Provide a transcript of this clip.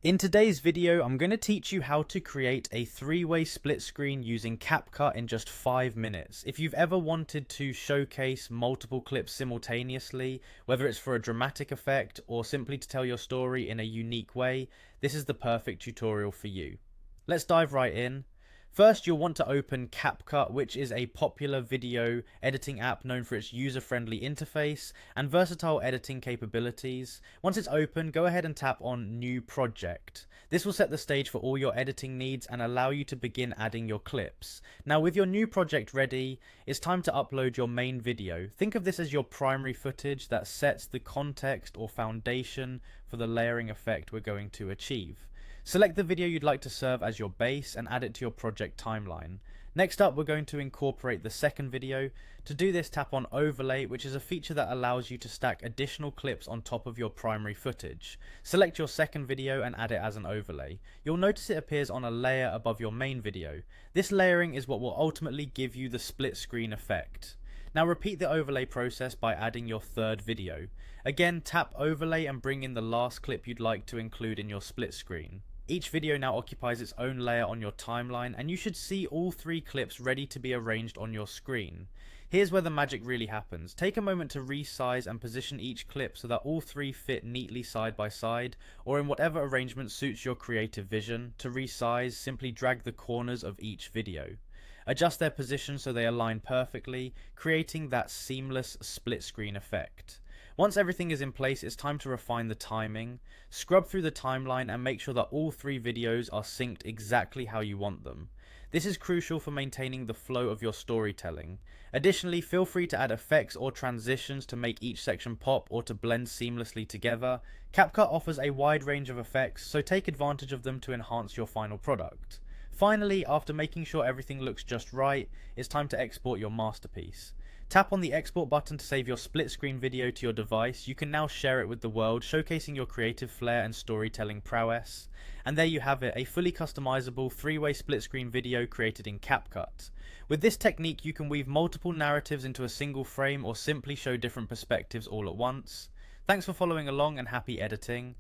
In today's video, I'm going to teach you how to create a three-way split screen using Capcut in just 5 minutes. If you've ever wanted to showcase multiple clips simultaneously, whether it's for a dramatic effect or simply to tell your story in a unique way, this is the perfect tutorial for you. Let's dive right in. First, you'll want to open Capcut, which is a popular video editing app known for its user-friendly interface and versatile editing capabilities. Once it's open, go ahead and tap on New Project. This will set the stage for all your editing needs and allow you to begin adding your clips. Now, with your new project ready, it's time to upload your main video. Think of this as your primary footage that sets the context or foundation for the layering effect we're going to achieve. Select the video you'd like to serve as your base and add it to your project timeline. Next up, we're going to incorporate the second video. To do this, tap on Overlay, which is a feature that allows you to stack additional clips on top of your primary footage. Select your second video and add it as an overlay. You'll notice it appears on a layer above your main video. This layering is what will ultimately give you the split screen effect. Now repeat the overlay process by adding your third video. Again, tap Overlay and bring in the last clip you'd like to include in your split screen. Each video now occupies its own layer on your timeline, and you should see all three clips ready to be arranged on your screen. Here's where the magic really happens. Take a moment to resize and position each clip so that all three fit neatly side by side, or in whatever arrangement suits your creative vision. To resize, simply drag the corners of each video. Adjust their position so they align perfectly, creating that seamless split screen effect. Once everything is in place, it's time to refine the timing. Scrub through the timeline and make sure that all three videos are synced exactly how you want them. This is crucial for maintaining the flow of your storytelling. Additionally, feel free to add effects or transitions to make each section pop or to blend seamlessly together. Capcut offers a wide range of effects, so take advantage of them to enhance your final product. Finally, after making sure everything looks just right, it's time to export your masterpiece. Tap on the export button to save your split screen video to your device. You can now share it with the world, showcasing your creative flair and storytelling prowess. And there you have it, a fully customizable three-way split screen video created in Capcut. With this technique, you can weave multiple narratives into a single frame or simply show different perspectives all at once. Thanks for following along and happy editing.